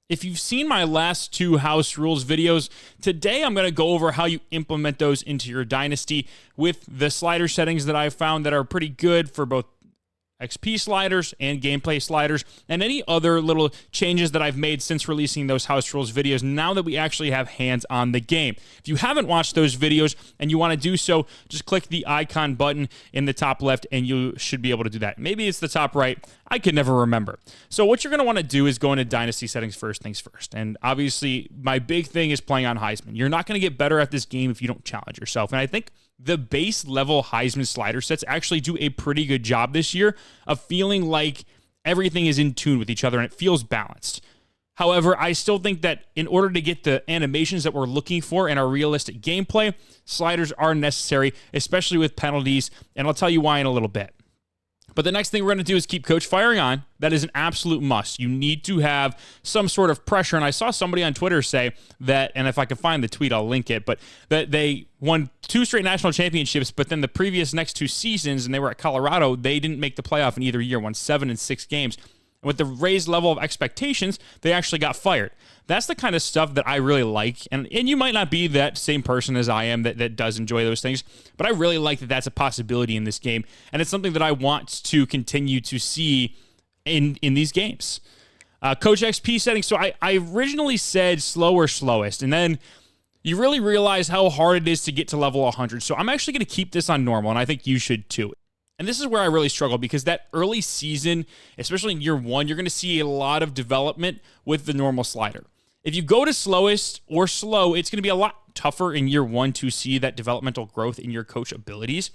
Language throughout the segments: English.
If you've seen my last 2 house rules videos, today I'm going to go over how you implement those into your dynasty with the slider settings that I've found that are pretty good for both XP sliders and gameplay sliders, and any other little changes that I've made since releasing those house rules videos now that we actually have hands on the game. If you haven't watched those videos and you want to do so, just click the icon button in the top left and you should be able to do that. Maybe it's the top right. I can never remember. So what you're going to want to do is go into Dynasty Settings first things first. And obviously, my big thing is playing on Heisman. You're not going to get better at this game if you don't challenge yourself. And I think the base level Heisman slider sets actually do a pretty good job this year of feeling like everything is in tune with each other and it feels balanced. However, I still think that in order to get the animations that we're looking for in our realistic gameplay, sliders are necessary, especially with penalties, and I'll tell you why in a little bit. But the next thing we're going to do is keep Coach firing on. That is an absolute must. You need to have some sort of pressure. And I saw somebody on Twitter say that, and if I can find the tweet, I'll link it, but that they won 2 straight national championships, but then the previous next 2 seasons, and they were at Colorado, they didn't make the playoff in either year, won 7 and 6 games. And with the raised level of expectations, they actually got fired. That's the kind of stuff that I really like. And you might not be that same person as I am that does enjoy those things, but I really like that that's a possibility in this game. And it's something that I want to continue to see in these games. Coach XP settings. So I originally said slow or slowest, and then you really realize how hard it is to get to level 100. So I'm actually going to keep this on normal, and I think you should too. And this is where I really struggle because that early season, especially in year 1, you're going to see a lot of development with the normal slider. If you go to slowest or slow, it's going to be a lot tougher in year 1 to see that developmental growth in your coach abilities.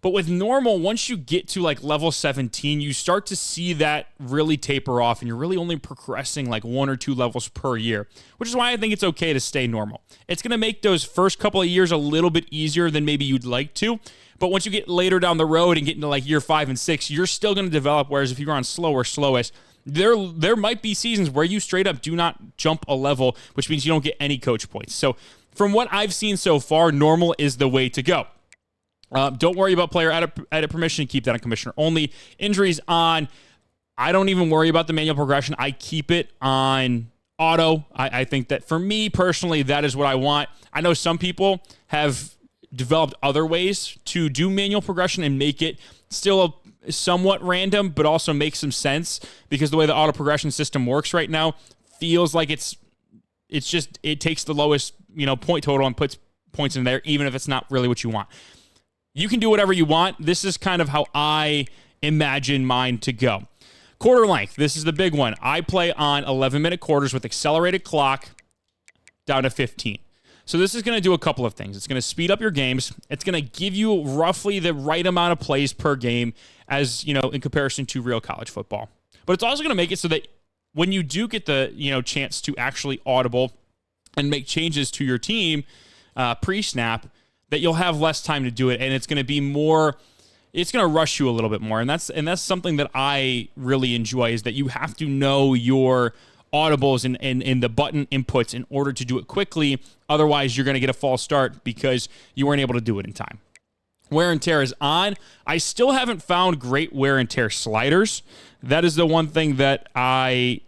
But with normal, once you get to like level 17, you start to see that really taper off and you're really only progressing like 1 or 2 levels per year, which is why I think it's okay to stay normal. It's going to make those first couple of years a little bit easier than maybe you'd like to. But once you get later down the road and get into like year 5 and 6, you're still going to develop. Whereas if you're on slow or slowest, there might be seasons where you straight up do not jump a level, which means you don't get any coach points. So from what I've seen so far, normal is the way to go. Don't worry about player edit permission. Keep that on commissioner only. Injuries on. I don't even worry about the manual progression. I keep it on auto. I think that for me personally, that is what I want. I know some people have developed other ways to do manual progression and make it still somewhat random, but also make some sense, because the way the auto progression system works right now feels like it takes the lowest, point total and puts points in there, even if it's not really what you want. You can do whatever you want. This is kind of how I imagine mine to go. Quarter length. This is the big one. I play on 11-minute quarters with accelerated clock down to 15. So this is going to do a couple of things. It's going to speed up your games. It's going to give you roughly the right amount of plays per game as, in comparison to real college football. But it's also going to make it so that when you do get the, chance to actually audible and make changes to your team pre-snap, that you'll have less time to do it, and it's going to be more, it's going to rush you a little bit more. And that's something that I really enjoy, is that you have to know your audibles and the button inputs in order to do it quickly. Otherwise, you're going to get a false start because you weren't able to do it in time. Wear and tear is on. I still haven't found great wear and tear sliders. That is the one thing that I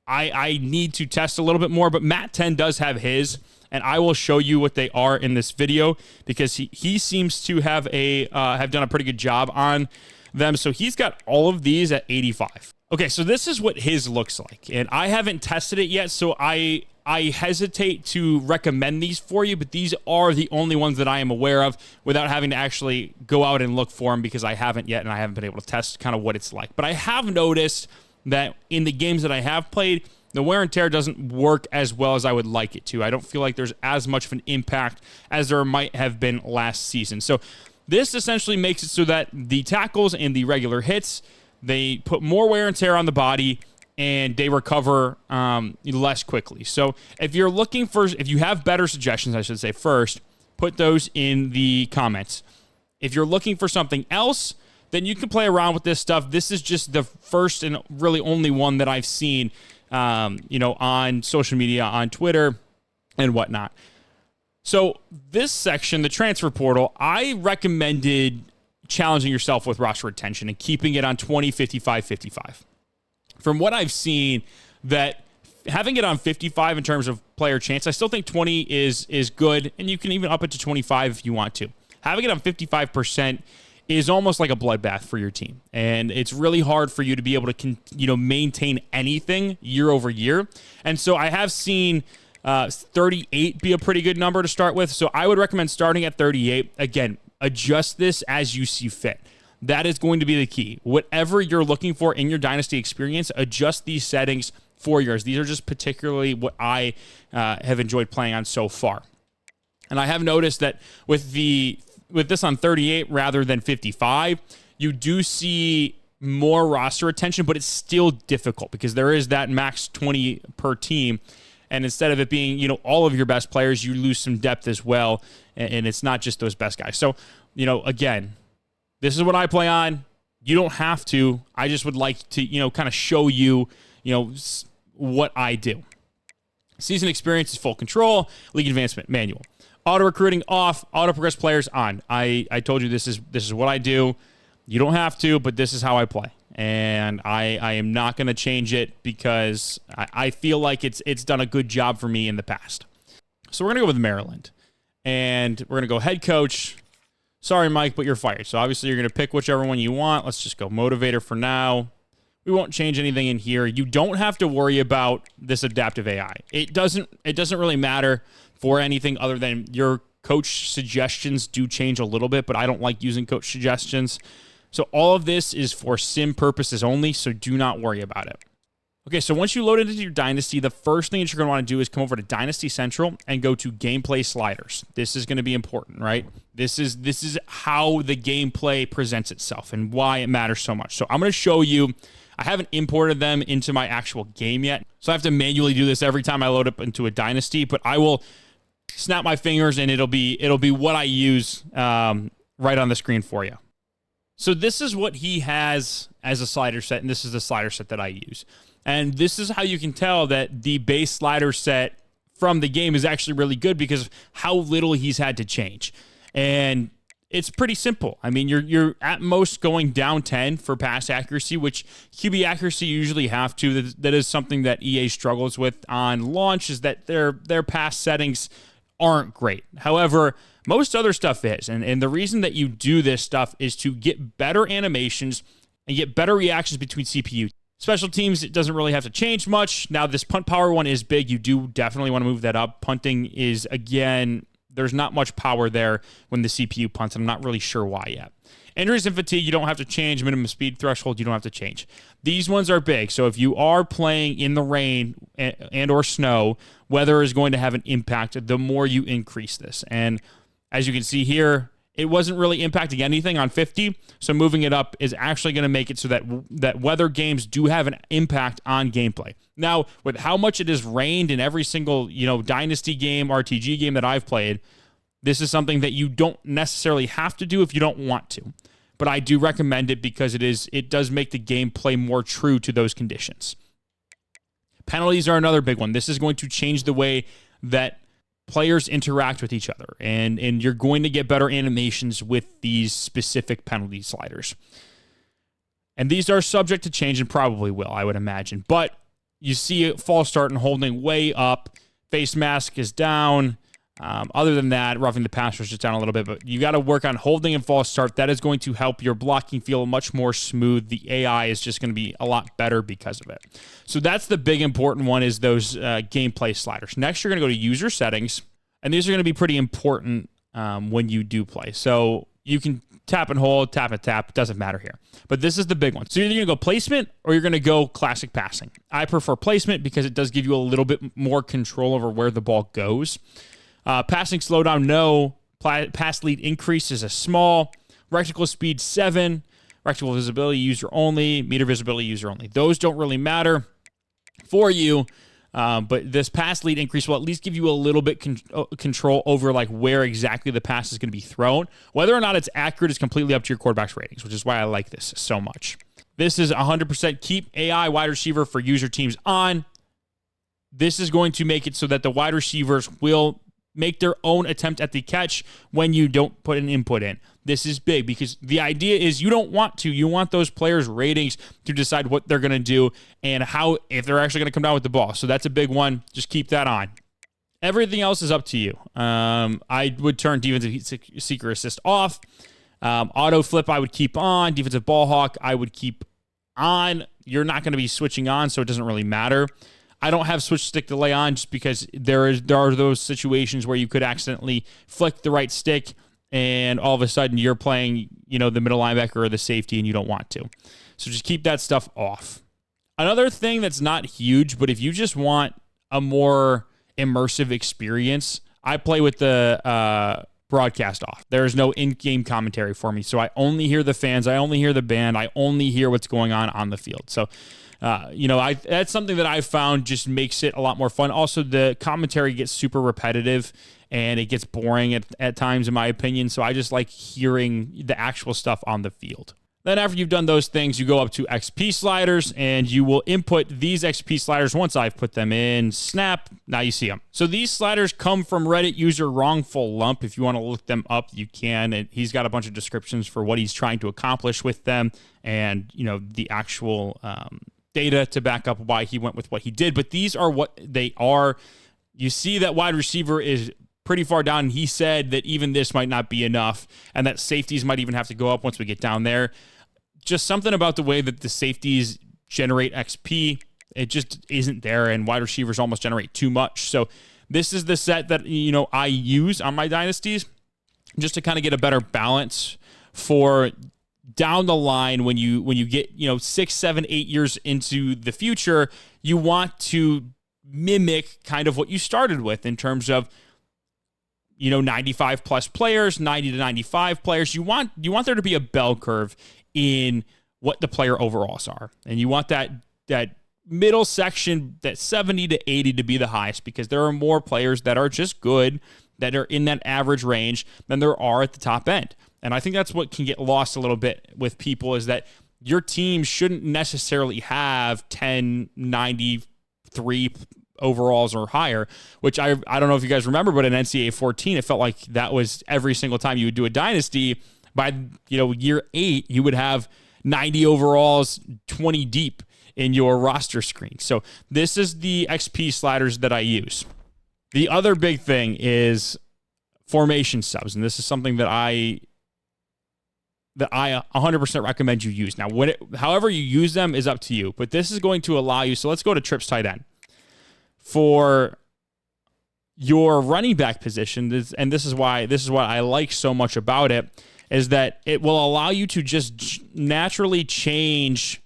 need to test a little bit more, but Matt 10 does have his, and I will show you what they are in this video, because he seems to have done a pretty good job on them. So he's got all of these at 85. Okay, so this is what his looks like, and I haven't tested it yet, so I hesitate to recommend these for you, but these are the only ones that I am aware of without having to actually go out and look for them, because I haven't yet, and I haven't been able to test kind of what it's like. But I have noticed that in the games that I have played, the wear and tear doesn't work as well as I would like it to. I don't feel like there's as much of an impact as there might have been last season. So this essentially makes it so that the tackles and the regular hits, they put more wear and tear on the body, and they recover less quickly. So if you have better suggestions, I should say, first, put those in the comments. If you're looking for something else, then you can play around with this stuff. This is just the first and really only one that I've seen, on social media, on Twitter and whatnot. So this section, the transfer portal, I recommended challenging yourself with roster retention and keeping it on 20, 55, 55. From what I've seen, that having it on 55 in terms of player chance, I still think 20 is good, and you can even up it to 25 if you want to. Having it on 55% is almost like a bloodbath for your team, and it's really hard for you to be able to maintain anything year over year. And so I have seen 38 be a pretty good number to start with, so I would recommend starting at 38. Again, adjust this as you see fit. That is going to be the key. Whatever you're looking for in your Dynasty experience, adjust these settings for yours. These are just particularly what I have enjoyed playing on so far. And I have noticed that with this on 38 rather than 55, you do see more roster attention, but it's still difficult because there is that max 20 per team. And instead of it being, all of your best players, you lose some depth as well. And it's not just those best guys. So, again, this is what I play on. You don't have to. I just would like to, kind of show you, what I do. Season experience is full control. League advancement, manual. Auto recruiting off. Auto progress players on. I told you this is what I do. You don't have to, but this is how I play. And I am not going to change it because I feel like it's done a good job for me in the past. So we're going to go with Maryland. And we're going to go head coach. Sorry, Mike, but you're fired. So obviously you're going to pick whichever one you want. Let's just go motivator for now. We won't change anything in here. You don't have to worry about this adaptive AI. It doesn't really matter for anything other than your coach suggestions do change a little bit, but I don't like using coach suggestions. So all of this is for sim purposes only, so do not worry about it. Okay, so once you load it into your Dynasty, the first thing that you're going to want to do is come over to Dynasty Central and go to Gameplay Sliders. This is going to be important, right? This is how the gameplay presents itself and why it matters so much. So I'm going to show you. I haven't imported them into my actual game yet, so I have to manually do this every time I load up into a Dynasty, but I will snap my fingers and it'll be what I use right on the screen for you. So this is what he has as a slider set, and this is the slider set that I use. And this is how you can tell that the base slider set from the game is actually really good because of how little he's had to change. And it's pretty simple. I mean, you're at most going down 10 for pass accuracy, which QB accuracy you usually have to. That is something that EA struggles with on launch, is that their pass settings aren't great. However, most other stuff is. And the reason that you do this stuff is to get better animations and get better reactions between CPU. Special teams, it doesn't really have to change much. Now, this punt power one is big. You do definitely want to move that up. Punting is, again, there's not much power there when the CPU punts. I'm not really sure why yet. Injuries and fatigue, you don't have to change. Minimum speed threshold, you don't have to change. These ones are big. So if you are playing in the rain and or snow, weather is going to have an impact the more you increase this. And as you can see here, it wasn't really impacting anything on 50, so moving it up is actually going to make it so that weather games do have an impact on gameplay. Now, with how much it has rained in every single Dynasty game, RTG game that I've played, this is something that you don't necessarily have to do if you don't want to. But I do recommend it because it does make the gameplay more true to those conditions. Penalties are another big one. This is going to change the way that players interact with each other, and you're going to get better animations with these specific penalty sliders. And these are subject to change and probably will, I would imagine. But you see it false start and holding way up. Face mask is down. Other than that, roughing the passer is just down a little bit, but you got to work on holding and false start. That is going to help your blocking feel much more smooth. The AI is just going to be a lot better because of it. So that's the big important one, is those gameplay sliders. Next, you're going to go to user settings, and these are going to be pretty important when you do play. So you can tap and hold, tap and tap, doesn't matter here. But this is the big one. So you're either going to go placement or you're going to go classic passing. I prefer placement because it does give you a little bit more control over where the ball goes. Passing slowdown, no. Pass lead increase is a small. Reticle speed, 7. Reticle visibility, user only. Meter visibility, user only. Those don't really matter for you, but this pass lead increase will at least give you a little bit control over like where exactly the pass is going to be thrown. Whether or not it's accurate is completely up to your quarterback's ratings, which is why I like this so much. This is 100% keep AI wide receiver for user teams on. This is going to make it so that the wide receivers will make their own attempt at the catch when you don't put an input in. this is big because the idea is you don't want to. You want those players' ratings to decide what they're going to do and how, if they're actually going to come down with the ball. So that's a big one. Just keep that on. Everything else is up to you. I would turn defensive seeker assist off. Auto flip I would keep on. Defensive ball hawk I would keep on. You're not going to be switching on, so it doesn't really matter. I don't have switch stick delay on just because there are those situations where you could accidentally flick the right stick and all of a sudden you're playing, the middle linebacker or the safety and you don't want to. So just keep that stuff off. Another thing that's not huge, but if you just want a more immersive experience, I play with the broadcast off. There's no in-game commentary for me. So I only hear the fans. I only hear the band. I only hear what's going on the field. So, that's something that I found just makes it a lot more fun. Also, the commentary gets super repetitive and it gets boring at times, in my opinion. So I just like hearing the actual stuff on the field. Then after you've done those things, you go up to XP sliders and you will input these XP sliders once I've put them in. Snap. Now you see them. So these sliders come from Reddit user Wrongful Lump. If you want to look them up, you can. And he's got a bunch of descriptions for what he's trying to accomplish with them and, the actual data to back up why he went with what he did. But these are what they are. You see that wide receiver is pretty far down, and he said that even this might not be enough and that safeties might even have to go up once we get down there. Just something about the way that the safeties generate XP, it just isn't there, and wide receivers almost generate too much. So this is the set that I use on my dynasties just to kind of get a better balance for down the line when you get 6, 7, 8 years into the future. You want to mimic kind of what you started with in terms of 95 plus players, 90 to 95 players. You want there to be a bell curve in what the player overalls are. And you want that middle section, that 70 to 80 to be the highest, because there are more players that are just good, that are in that average range than there are at the top end. And I think that's what can get lost a little bit with people, is that your team shouldn't necessarily have 10, 93 overalls or higher, which I don't know if you guys remember, but in NCAA 14, it felt like that was every single time you would do a dynasty. By year 8, you would have 90 overalls, 20 deep in your roster screen. So this is the XP sliders that I use. The other big thing is formation subs, and this is something that I 100% recommend you use. Now, however you use them is up to you, but this is going to allow you. So let's go to trips tight end. For your running back position, and this is what I like so much about it, is that it will allow you to just naturally change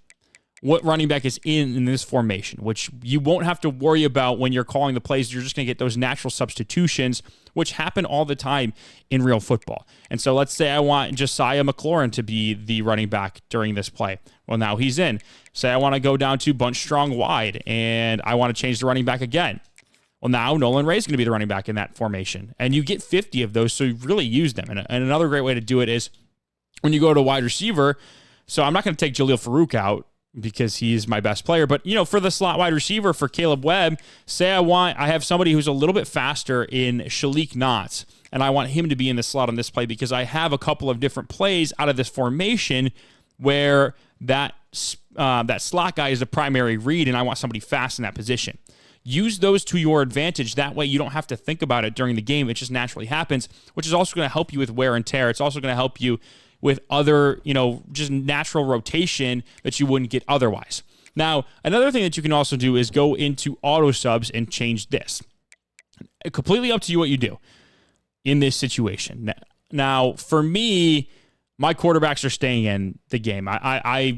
what running back is in this formation, which you won't have to worry about when you're calling the plays. You're just going to get those natural substitutions, which happen all the time in real football. And so let's say I want Josiah McLaurin to be the running back during this play. Well, now he's in. Say I want to go down to bunch strong wide, and I want to change the running back again. Well, now Nolan Ray's going to be the running back in that formation. And you get 50 of those, so you really use them. And another great way to do it is when you go to wide receiver. So I'm not going to take Jaleel Farouk out because he's my best player. But, for the slot wide receiver for Caleb Webb, say I have somebody who's a little bit faster in Shalik Knotts, and I want him to be in the slot on this play because I have a couple of different plays out of this formation where that slot guy is the primary read, and I want somebody fast in that position. Use those to your advantage. That way you don't have to think about it during the game. It just naturally happens, which is also going to help you with wear and tear. It's also going to help you with other, just natural rotation that you wouldn't get otherwise. Now, another thing that you can also do is go into auto subs and change this. Completely up to you what you do in this situation. Now, for me, my quarterbacks are staying in the game.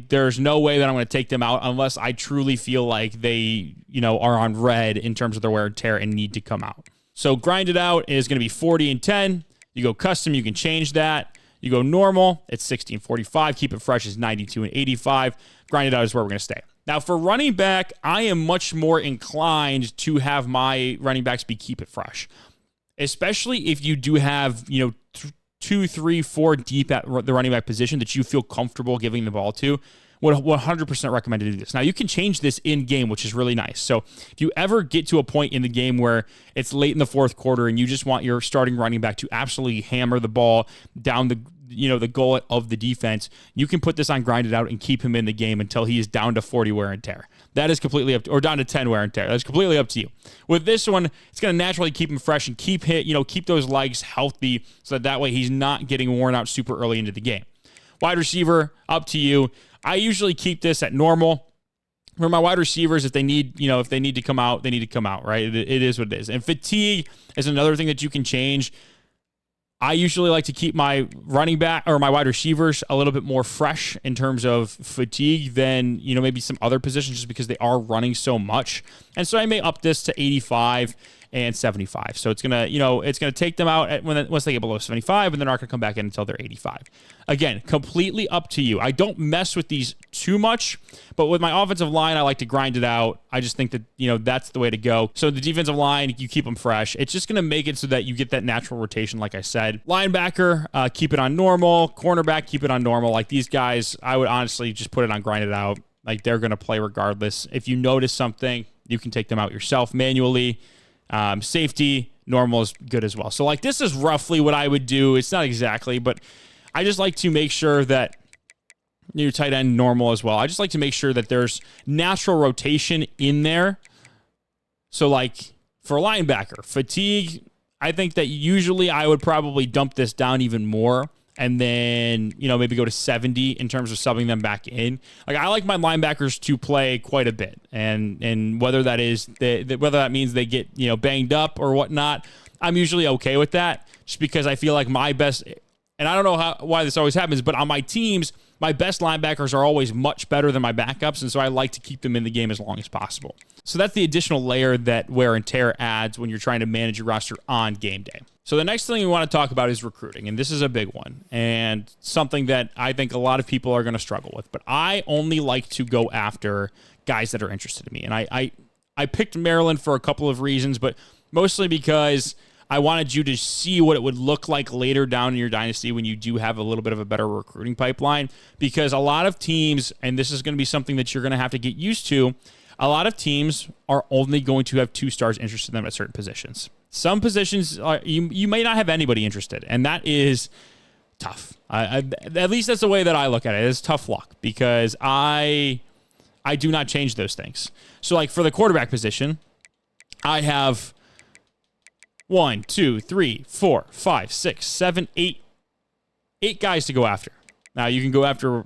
There's no way that I'm going to take them out unless I truly feel like they, are on red in terms of their wear and tear and need to come out. So grind it out is going to be 40 and 10. You go custom, you can change that. You go normal, it's 60 and 45. Keep it fresh is 92 and 85. Grind it out is where we're going to stay. Now for running back, I am much more inclined to have my running backs be keep it fresh, especially if you do have, 2, 3, 4 deep at the running back position that you feel comfortable giving the ball to. Would 100% recommend to do this. Now, you can change this in-game, which is really nice. So if you ever get to a point in the game where it's late in the fourth quarter and you just want your starting running back to absolutely hammer the ball down the goal of the defense, you can put this on grinded out and keep him in the game until he is down to 40 wear and tear. That is completely up to, or down to 10 wear and tear. That's completely up to you. With this one, it's going to naturally keep him fresh and keep those legs healthy so that way he's not getting worn out super early into the game. Wide receiver, up to you. I usually keep this at normal. For my wide receivers, if they need to come out, they need to come out, right? It is what it is. And fatigue is another thing that you can change. I usually like to keep my running back or my wide receivers a little bit more fresh in terms of fatigue than, maybe some other positions just because they are running so much. And so I may up this to 85 and 75. So it's going to take them out once they get below 75, and they're not going to come back in until they're 85. Again, completely up to you. I don't mess with these too much, but with my offensive line, I like to grind it out. I just think that, that's the way to go. So the defensive line, you keep them fresh. It's just going to make it so that you get that natural rotation, like I said. Linebacker, keep it on normal. Cornerback, keep it on normal. Like these guys, I would honestly just put it on grind it out. Like they're going to play regardless. If you notice something, you can take them out yourself manually. Safety, normal is good as well. So like this is roughly what I would do. It's not exactly, but I just like to make sure that your tight end normal as well. I just like to make sure that there's natural rotation in there. So like for linebacker, fatigue, I think that usually I would probably dump this down even more and then, maybe go to 70 in terms of subbing them back in. Like I like my linebackers to play quite a bit. And whether that is, whether that means they get, banged up or whatnot, I'm usually okay with that just because I feel like my best, and I don't know why this always happens, but on my teams, my best linebackers are always much better than my backups, and so I like to keep them in the game as long as possible. So that's the additional layer that wear and tear adds when you're trying to manage your roster on game day. So the next thing we want to talk about is recruiting, and this is a big one, and something that I think a lot of people are going to struggle with. But I only like to go after guys that are interested in me, and I picked Maryland for a couple of reasons, but mostly because I wanted you to see what it would look like later down in your dynasty when you do have a little bit of a better recruiting pipeline. Because a lot of teams, and this is going to be something that you're going to have to get used to, a lot of teams are only going to have 2 stars interested in them at certain positions. Some positions, you may not have anybody interested, and that is tough. At least that's the way that I look at it. It's tough luck because I do not change those things. So like for the quarterback position, I have 1, 2, 3, 4, 5, 6, 7, 8 guys to go after. Now you can go after,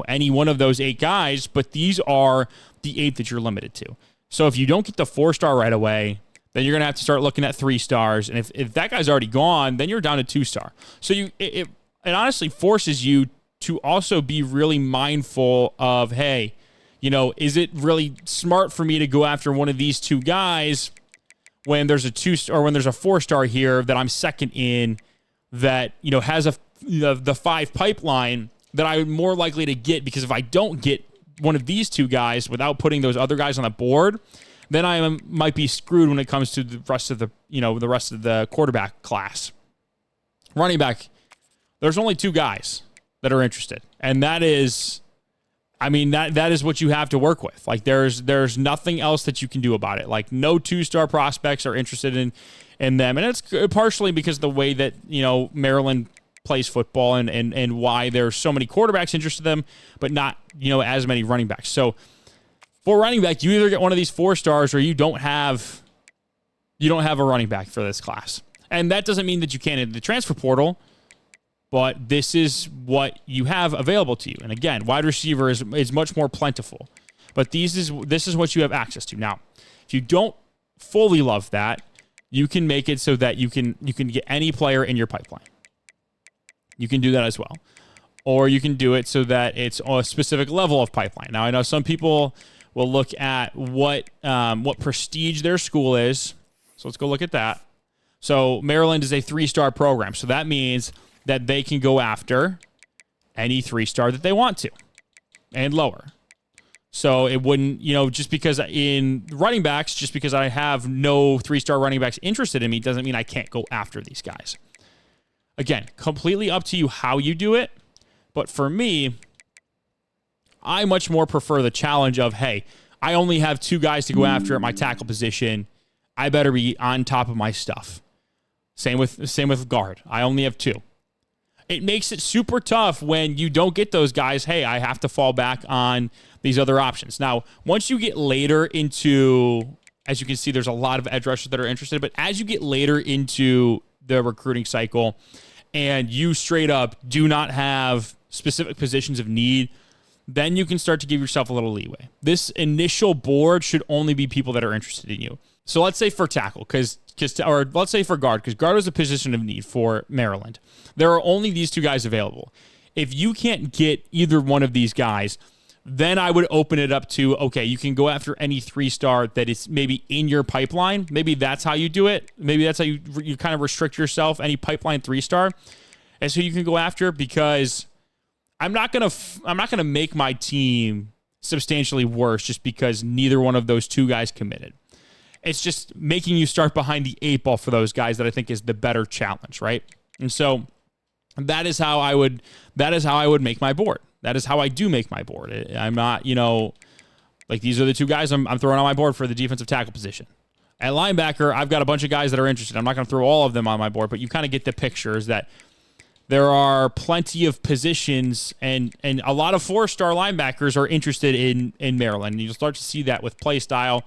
any one of those 8 guys, but these are the 8 that you're limited to. So if you don't get the 4-star right away, then you're going to have to start looking at 3 stars. And if that guy's already gone, then you're down to 2-star. So it honestly forces you to also be really mindful of, hey, is it really smart for me to go after one of these 2 guys when there's a 2-star or when there's a 4-star here that I'm second in that, has the 5 pipeline that I'm more likely to get, because if I don't get one of these 2 guys without putting those other guys on the board, then I might be screwed when it comes to the rest of the quarterback class. Running back, there's only 2 guys that are interested, and that is, that is what you have to work with. Like there's nothing else that you can do about it. Like no 2-star prospects are interested in them, and it's partially because of the way that Maryland plays football and why there's so many quarterbacks interested in them, but not as many running backs. So for running back, you either get one of these 4 stars or you don't have a running back for this class. And that doesn't mean that you can't enter the transfer portal, but this is what you have available to you. And again, wide receiver is much more plentiful, but this is what you have access to. Now, if you don't fully love that, you can make it so that you can get any player in your pipeline. You can do that as well. Or you can do it so that it's a specific level of pipeline. Now, I know some people will look at what prestige their school is. So let's go look at that. So Maryland is a 3-star program. So that means that they can go after any 3-star that they want to and lower. So it wouldn't, just because in running backs, just because I have no 3-star running backs interested in me doesn't mean I can't go after these guys. Again, completely up to you how you do it. But for me, I much more prefer the challenge of, hey, I only have 2 guys to go after at my tackle position. I better be on top of my stuff. Same with guard. I only have 2. it makes it super tough when you don't get those guys. Hey, I have to fall back on these other options. Now, once you get later into, as you can see, there's a lot of edge rushers that are interested, but as you get later into the recruiting cycle and you straight up do not have specific positions of need, then you can start to give yourself a little leeway. This initial board should only be people that are interested in you. So let's say for tackle, or let's say for guard, because guard is a position of need for Maryland. There are only these two guys available. If you can't get either one of these guys, then I would open it up to, okay, you can go after any 3-star that is maybe in your pipeline. Maybe that's how you do it. Maybe that's how you kind of restrict yourself, any pipeline 3-star. And so you can go after, because I'm not gonna make my team substantially worse just because neither one of those two guys committed. It's just making you start behind the 8 ball for those guys that I think is the better challenge, right? And so that is how I would make my board. That is how I do make my board. I'm not, like these are the two guys I'm throwing on my board for the defensive tackle position. At linebacker, I've got a bunch of guys that are interested. I'm not going to throw all of them on my board, but you kind of get the picture is that there are plenty of positions, and a lot of 4-star linebackers are interested in Maryland. And you'll start to see that with play style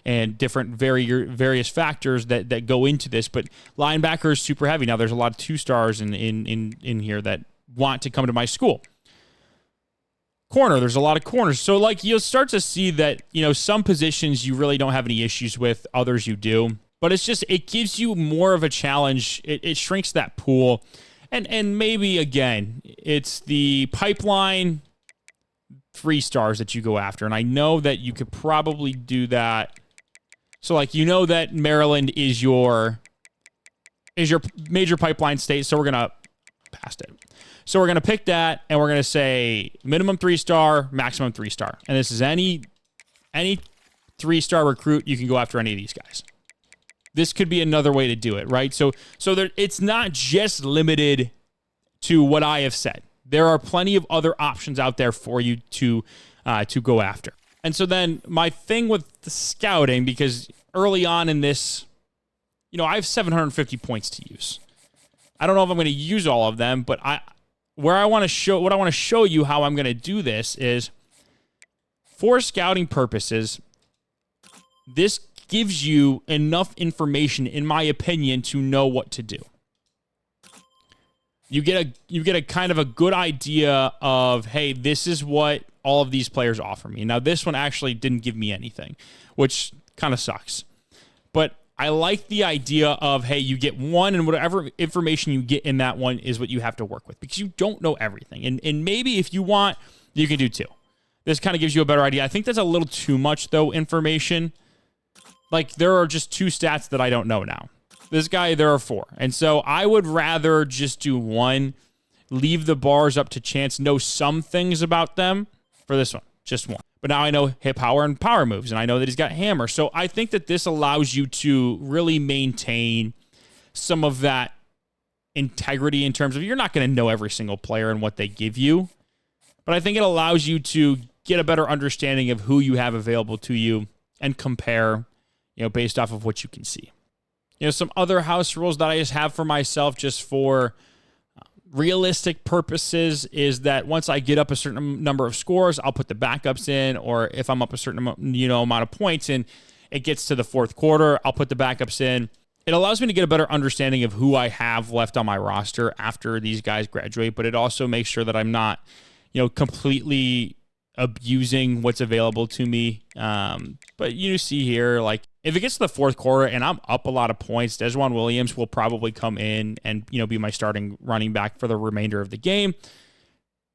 and different various factors that go into this. But linebacker is super heavy. Now, there's a lot of 2-stars in here that want to come to my school. Corner, there's a lot of corners. So, like, you'll start to see that, some positions you really don't have any issues with, others you do. But it gives you more of a challenge. It shrinks that pool. And maybe, again, it's the pipeline 3-stars that you go after. And I know that you could probably do that. So, like, that Maryland is your major pipeline state. So we're going to pass it. So we're going to pick that, and we're going to say minimum 3-star, maximum 3-star. And this is any 3-star recruit, you can go after any of these guys. This could be another way to do it, right? So it's not just limited to what I have said. There are plenty of other options out there for you to go after. And so then my thing with the scouting, because early on in this, I have 750 points to use. I don't know if I'm going to use all of them, but what I want to show you how I'm going to do this is, for scouting purposes, this gives you enough information, in my opinion, to know what to do. You get a kind of a good idea of, hey, this is what all of these players offer me. Now, this one actually didn't give me anything, which kind of sucks. But I like the idea of, hey, you get one, and whatever information you get in that one is what you have to work with, because you don't know everything. And maybe if you want, you can do 2. This kind of gives you a better idea. I think that's a little too much, though, information. Like, there are just 2 stats that I don't know now. This guy, there are 4. And so I would rather just do 1, leave the bars up to chance, know some things about them. For this one, just 1. But now I know hip power and power moves, and I know that he's got hammer. So I think that this allows you to really maintain some of that integrity in terms of, you're not going to know every single player and what they give you. But I think it allows you to get a better understanding of who you have available to you and compare, based off of what you can see. Some other house rules that I just have for myself, just for realistic purposes, is that once I get up a certain number of scores, I'll put the backups in, or if I'm up a certain amount of points and it gets to the 4th quarter, I'll put the backups in. It allows me to get a better understanding of who I have left on my roster after these guys graduate, but it also makes sure that I'm not, completely abusing what's available to me. But you see here, like, if it gets to the 4th quarter and I'm up a lot of points, Dejuan Williams will probably come in and, be my starting running back for the remainder of the game.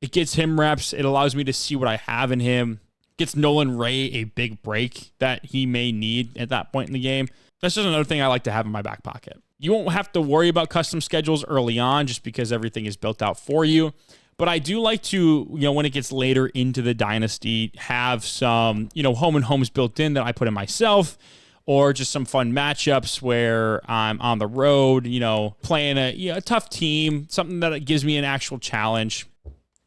It gets him reps. It allows me to see what I have in him. Gets Nolan Ray a big break that he may need at that point in the game. That's just another thing I like to have in my back pocket. You won't have to worry about custom schedules early on just because everything is built out for you. But I do like to, when it gets later into the dynasty, have some, home and homes built in that I put in myself, or just some fun matchups where I'm on the road, playing a tough team, something that gives me an actual challenge.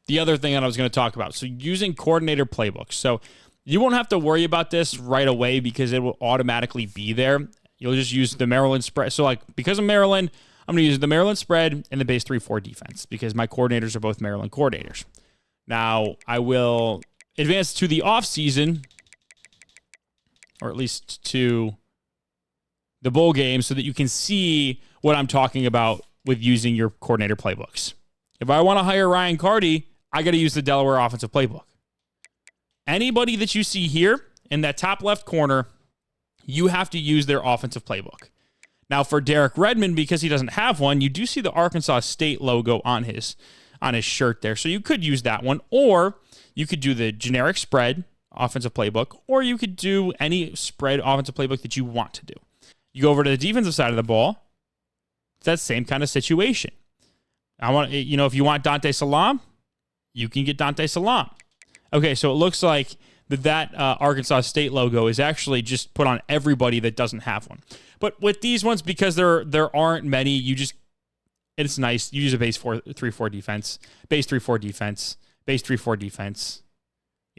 The other thing that I was going to talk about, so using coordinator playbooks. So you won't have to worry about this right away because it will automatically be there. You'll just use the Maryland spread. So, like, because of Maryland, I'm going to use the Maryland spread and the base 3-4 defense because my coordinators are both Maryland coordinators. Now, I will advance to the offseason, or at least to the bowl game, so that you can see what I'm talking about with using your coordinator playbooks. If I want to hire Ryan Carty, I got to use the Delaware offensive playbook. Anybody that you see here in that top left corner, you have to use their offensive playbook. Now, for Derek Redmond, because he doesn't have one, you do see the Arkansas State logo on his shirt there. So you could use that one, or you could do the generic spread offensive playbook, or you could do any spread offensive playbook that you want to do. You go over to the defensive side of the ball, it's that same kind of situation. If you want Dante Salam, you can get Dante Salam. Okay, so it looks like that Arkansas State logo is actually just put on everybody that doesn't have one. But with these ones, because there aren't many, it's nice. You use a base 3-4 defense, base 3-4 defense, base 3-4 defense,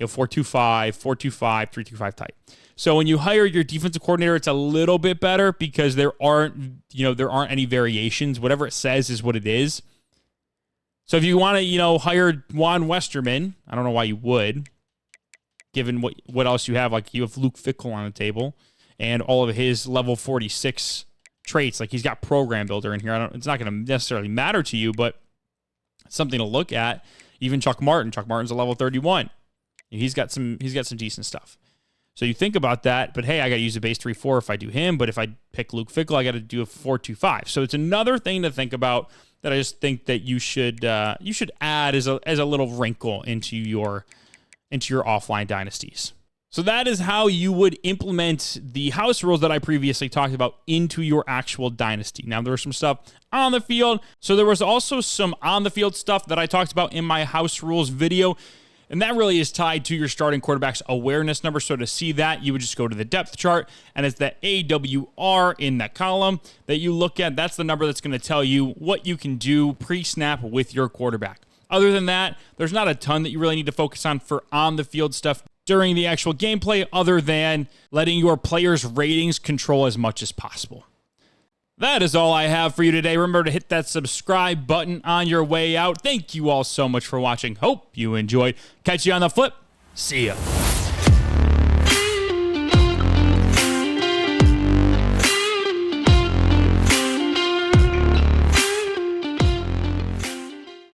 4-2-5, 4-2-5, 3-2-5 type. So when you hire your defensive coordinator, it's a little bit better because there aren't any variations. Whatever it says is what it is. So if you want to, hire Juan Westerman, I don't know why you would, given what else you have. Like, you have Luke Fickell on the table and all of his level 46 traits. Like, he's got program builder in here. It's not going to necessarily matter to you, but it's something to look at. Even Chuck Martin. Chuck Martin's a level 31. He's got some decent stuff. So you think about that, but hey, I got to use a base 3-4 if I do him, but if I pick Luke Fickell, I got to do a 4-2-5. So it's another thing to think about that I just think that you should add as a little wrinkle into your offline dynasties. So that is how you would implement the house rules that I previously talked about into your actual dynasty. Now, there was some stuff on the field. So there was also some on the field stuff that I talked about in my house rules video. And that really is tied to your starting quarterback's awareness number. So to see that, you would just go to the depth chart, and it's that AWR in that column that you look at. That's the number that's going to tell you what you can do pre-snap with your quarterback. Other than that, there's not a ton that you really need to focus on for on-the-field stuff during the actual gameplay, other than letting your players' ratings control as much as possible. That is all I have for you today. Remember to hit that subscribe button on your way out. Thank you all so much for watching. Hope you enjoyed. Catch you on the flip. See ya.